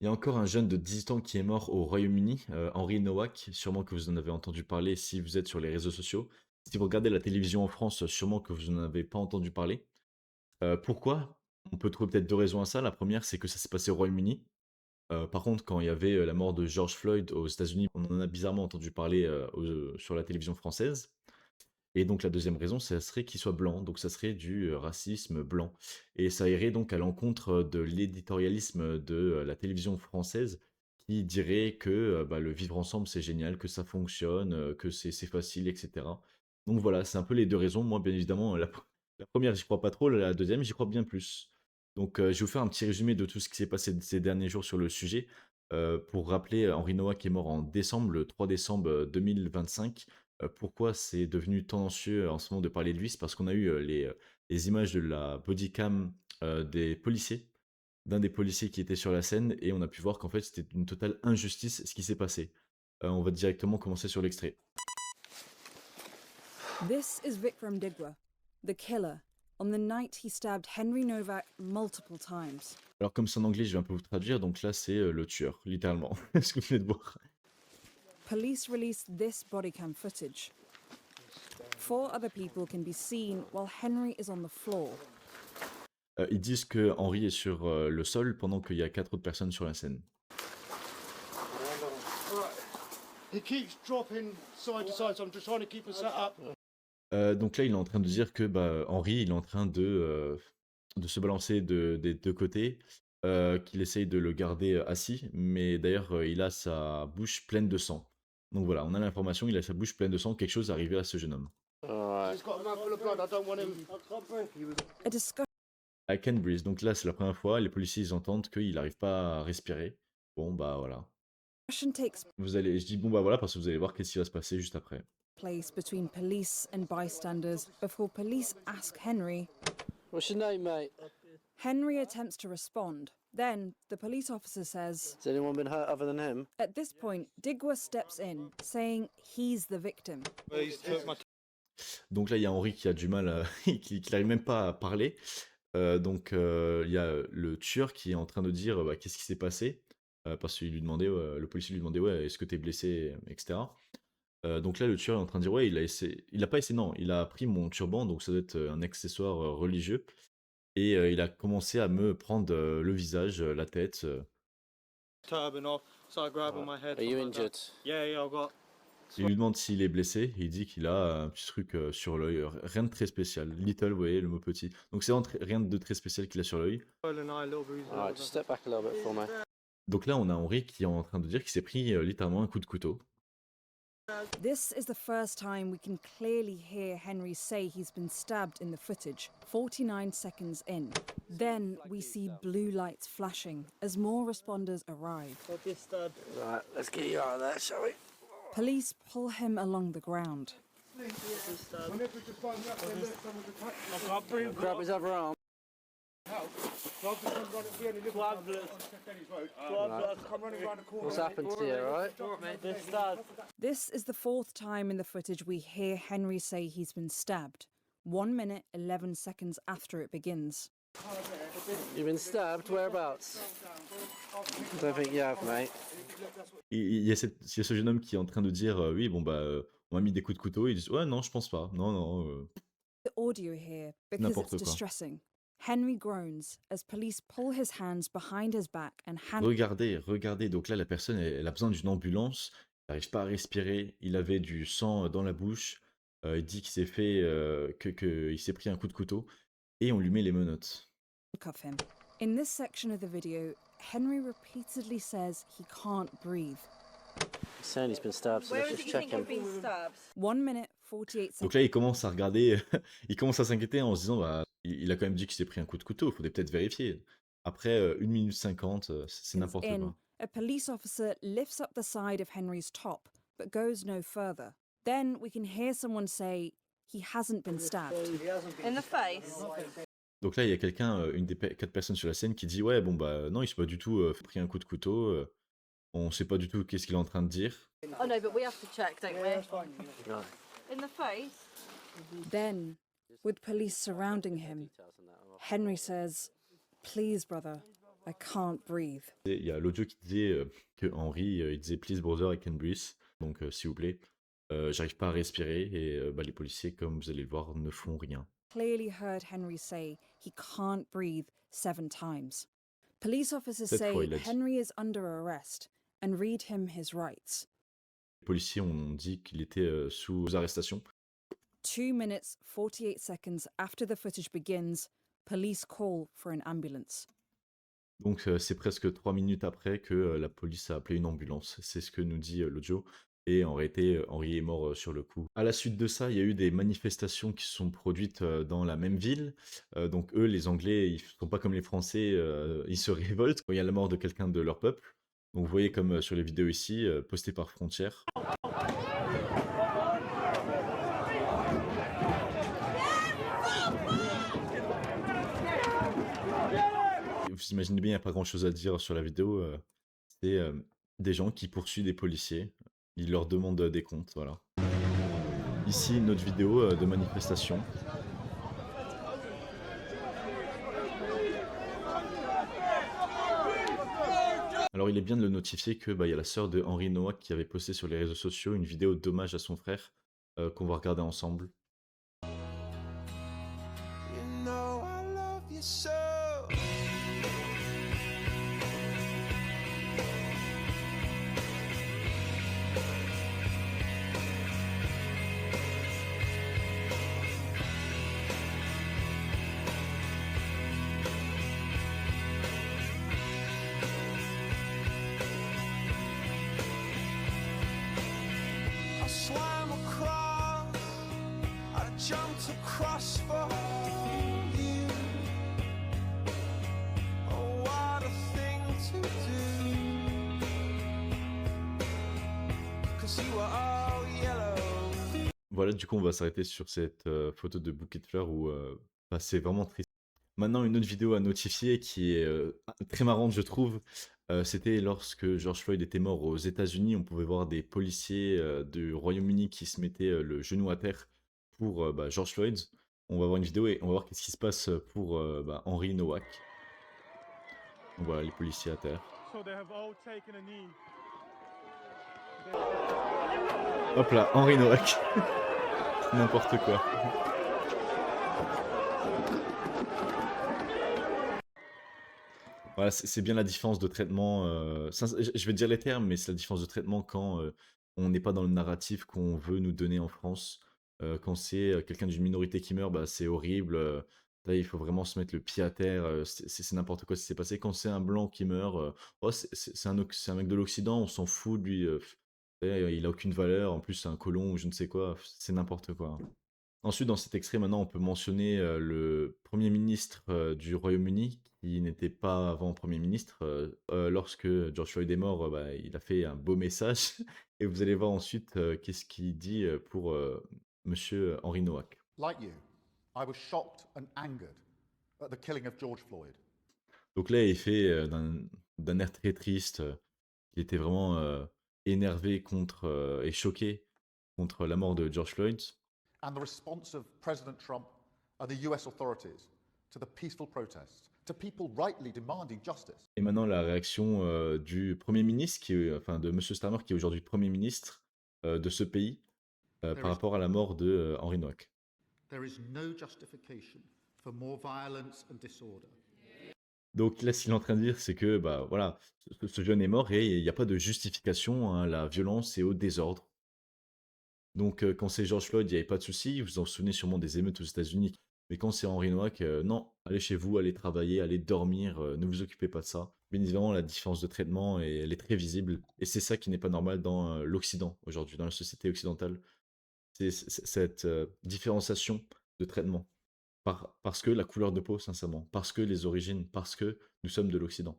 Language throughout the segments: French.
Il y a encore un jeune de 18 ans qui est mort au Royaume-Uni, Henry Nowak, sûrement que vous en avez entendu parler si vous êtes sur les réseaux sociaux. Si vous regardez la télévision en France, sûrement que vous n'en avez pas entendu parler. Pourquoi? On peut trouver peut-être 2 raisons à ça. La première, c'est que ça s'est passé au Royaume-Uni. Par contre, quand il y avait, la mort de George Floyd aux États-Unis, on en a bizarrement entendu parler, sur la télévision française. Et donc la deuxième raison, ça serait qu'il soit blanc, donc ça serait du, racisme blanc et ça irait donc à l'encontre, de l'éditorialisme de, la télévision française qui dirait que, bah, le vivre ensemble, c'est génial, que ça fonctionne, que c'est facile et cetera. Donc voilà, c'est un peu les 2 raisons. Moi, bien évidemment, la 1re, j'y crois pas trop, la deuxième, j'y crois bien plus. Donc, je vais vous faire un petit résumé de tout ce qui s'est passé ces derniers jours sur le sujet, pour rappeler Henry Noah qui est mort en décembre, le 3 décembre, 2025. Pourquoi c'est devenu tendancieux en ce moment de parler de lui? C'est parce qu'on a eu, les images de la body cam, des policiers, d'un des policiers qui était sur la scène et on a pu voir qu'en fait, c'était une totale injustice ce qui s'est passé. On va directement commencer sur l'extrait. This is Vikram Digwa, the killer, on the night he stabbed Henry Novak multiple times. Alors comme c'est en anglais, je vais un peu vous traduire, donc là, c'est, le tueur, littéralement, ce que vous venez de voir. Police released this body cam footage. 4 other people can be seen while Henry is on the floor. Ils disent que Henry est sur, le sol pendant qu'il y a 4 autres personnes sur la scène. He keeps dropping side to side, so I'm just trying to keep us set up. Donc là, il est en train de dire que, bah, Henry, il est en train de se balancer des 2 côtés, qu'il essaye de le garder, assis, mais d'ailleurs, il a sa bouche pleine de sang. Donc voilà, on a l'information, il a sa bouche pleine de sang, quelque chose est arrivé à ce jeune homme. He's got a mouth full of blood. I don't want him. A discussion I can't breathe, donc là, c'est la première fois, les policiers, ils entendent qu'il n'arrive pas à respirer. Bon, bah, voilà. takes Je dis: «Bon, bah, voilà» parce que vous allez voir qu'est-ce qui va se passer juste après. place between police and bystanders before police ask Henry. What's your name, mate? Henry attempts to respond. Then the police officer says, Has anyone been hurt other than him? at this point, Digwa steps in, saying he's the victim. Donc là, il y a Henry qui a du mal à qui n'arrive même pas à parler. Donc il y a le tueur qui est en train de dire, bah, qu'est-ce qui s'est passé? Parce qu'il lui demandait, le policier lui demandait: «Ouais, est-ce que tu es blessé?» et cetera. Donc là, le tueur est en train de dire: «Ouais, il a pas essayé, non, il a pris mon turban», donc ça doit être, un accessoire, religieux et il a commencé à me prendre, le visage, la tête, Turban off, so I grab on my head. Are you something like that. injured? Yeah, I've got. il lui demande s'il est blessé, il dit qu'il a un petit truc, sur l'œil, rien de très spécial. Little, vous voyez le mot petit. Donc c'est vraiment rien de très spécial qu'il a sur l'œil. Swollen eye, little bruises. Alright, just step back a little bit for me. Donc là, on a Henry qui est en train de dire qu'il s'est pris, littéralement un coup de couteau. This is the first time we can clearly hear Henry say he's been stabbed in the footage, 49 seconds in. Then we see blue lights flashing as more responders arrive. Right, let's get you out of there, shall we? Police pull him along the ground. Grab his other arm. What's happened to you, alright? This is the 4th time in the footage we hear Henry say he's been stabbed, 1 minute 11 seconds after it begins. You've been stabbed? Whereabouts? Don't think you have, mate. Il y a ce jeune homme qui est en train de dire, «Oui, bon, bah, on m'a mis des coups de couteau». Ils disent: «Ouais, non, je pense pas. Non, non, The audio here because N'importe it's quoi». distressing. Henry groans as police pull his hands behind his back and hand Regardez, donc là, la personne, elle a besoin d'une ambulance, il n'arrive pas à respirer, il avait du sang, dans la bouche, il dit qu'il s'est fait, il s'est pris un coup de couteau et on lui met les menottes. handcuff him. In this section of the video, Henry repeatedly says he can't breathe. He's saying he's been stabbed, so Where let's is it just you check think him. you've been stabbed? 1 minute 48 seconds. Donc là, il commence à regarder, il commence à s'inquiéter en se disant: «Bah, il a quand même dit qu'il s'est pris un coup de couteau, il faudrait peut-être vérifier». Après, 1 minute 50, c'est n'importe In, quoi. a police officer lifts up the side of Henry's top, but goes no further. Then we can hear someone say he hasn't been stabbed. In the face? Donc là, il y a quelqu'un, une des 4 personnes sur la scène qui dit: «Ouais, bon, bah, non, il s'est pas du tout, pris un coup de couteau, on sait pas du tout qu'est-ce qu'il est en train de dire». Oh no, but we have to check, don't we? Right. In the face? Then, with police surrounding him, Henry says, "Please, brother, I can't breathe. Et il y a l'audio qui disait que Henry, il disait Please brother, I can breathe. Donc s'il vous plaît, j'arrive pas à respirer. Et bah, les policiers, comme vous allez le voir, ne font rien. Clearly heard Henry say he can't breathe 7 times. Police officers 7 fois, say il a dit. Henry is under arrest and read him his rights. Les policiers ont dit qu'il était sous arrestation. 2 minutes 48 seconds after the footage begins, police call for an ambulance. Donc c'est presque 3 minutes après que la police a appelé une ambulance. C'est ce que nous dit l'audio. Et en réalité, Henry est mort sur le coup. À la suite de ça, il y a eu des manifestations qui se sont produites dans la même ville. Donc eux, les Anglais, ils sont pas comme les Français, ils se révoltent quand il y a la mort de quelqu'un de leur peuple. Donc vous voyez comme sur les vidéos ici, postées par Frontières. Vous imaginez bien, il n'y a pas grand-chose à dire sur la vidéo. C'est des gens qui poursuivent des policiers. Ils leur demandent des comptes, voilà. Ici, une autre vidéo de manifestation. Alors, il est bien de le notifier que y a la sœur de Henry Nowak qui avait posté sur les réseaux sociaux une vidéo d'hommage à son frère qu'on va regarder ensemble. You know I love you so. I swam across, I jumped across for you. Oh, what a thing to do. 'Cause you were all yellow. Voilà, du coup, on va s'arrêter sur cette photo de bouquet de fleurs où c'est vraiment triste. Maintenant, une autre vidéo à notifier qui est très marrante, je trouve. C'était lorsque George Floyd était mort aux États-Unis. On pouvait voir des policiers du Royaume-Uni qui se mettaient le genou à terre pour George Floyd. On va voir une vidéo et on va voir qu'est-ce qui se passe pour Henry Nowak. Donc voilà, les policiers à terre. So they have all taken a knee. Hop là, Henry Nowak. N'importe quoi. Voilà, c'est bien la différence de traitement. Je vais dire les termes, mais c'est la différence de traitement quand on n'est pas dans le narratif qu'on veut nous donner en France. Quand c'est quelqu'un d'une minorité qui meurt, c'est horrible. Là, il faut vraiment se mettre le pied à terre. C'est n'importe quoi ce qui s'est passé. Quand c'est un blanc qui meurt, oh, c'est un mec de l'Occident, on s'en fout de lui. Il a aucune valeur. En plus, c'est un colon ou je ne sais quoi. C'est n'importe quoi. Ensuite, dans cet extrait, maintenant, on peut mentionner le Premier ministre du Royaume-Uni, qui n'était pas avant Premier ministre. Lorsque George Floyd est mort, il a fait un beau message. Et vous allez voir ensuite qu'est-ce qu'il dit pour Monsieur Henry Nowak. Like you, I was shocked and angered at the killing of George Floyd. Donc là, il fait d'un air très triste. Il était vraiment énervé contre et choqué contre la mort de George Floyd. And the response of President Trump and the US authorities to the peaceful protests, to people rightly demanding justice. Et maintenant, la réaction du Premier ministre, de Monsieur Starmer, qui est aujourd'hui Premier ministre de ce pays, par rapport à la mort de Henry Nowak. There is no justification for more violence and disorder. Donc là, ce qu'il est en train de dire, c'est que voilà, ce jeune est mort et il n'y a pas de justification à la violence et au désordre. Donc quand c'est George Floyd, il n'y avait pas de souci. Vous vous en souvenez sûrement des émeutes aux États-Unis. Mais quand c'est Henry Nowak, non, allez chez vous, allez travailler, allez dormir, ne vous occupez pas de ça. Bien évidemment, la différence de traitement, elle est très visible. Et c'est ça qui n'est pas normal dans l'Occident aujourd'hui, dans la société occidentale. C'est cette différenciation de traitement. Parce que la couleur de peau, sincèrement. Parce que les origines. Parce que nous sommes de l'Occident.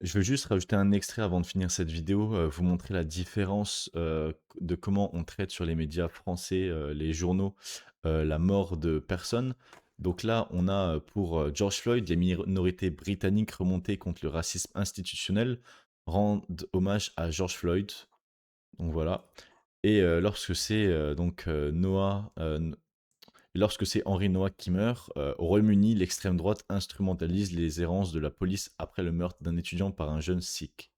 Je veux juste rajouter un extrait avant de finir cette vidéo, vous montrer la différence de comment on traite sur les médias français, les journaux, la mort de personnes. Donc là, on a pour George Floyd, les minorités britanniques remontées contre le racisme institutionnel rendent hommage à George Floyd. Donc voilà. Et lorsque c'est lorsque c'est Henry Nowak qui meurt, au Royaume-Uni, l'extrême droite instrumentalise les errances de la police après le meurtre d'un étudiant par un jeune sikh.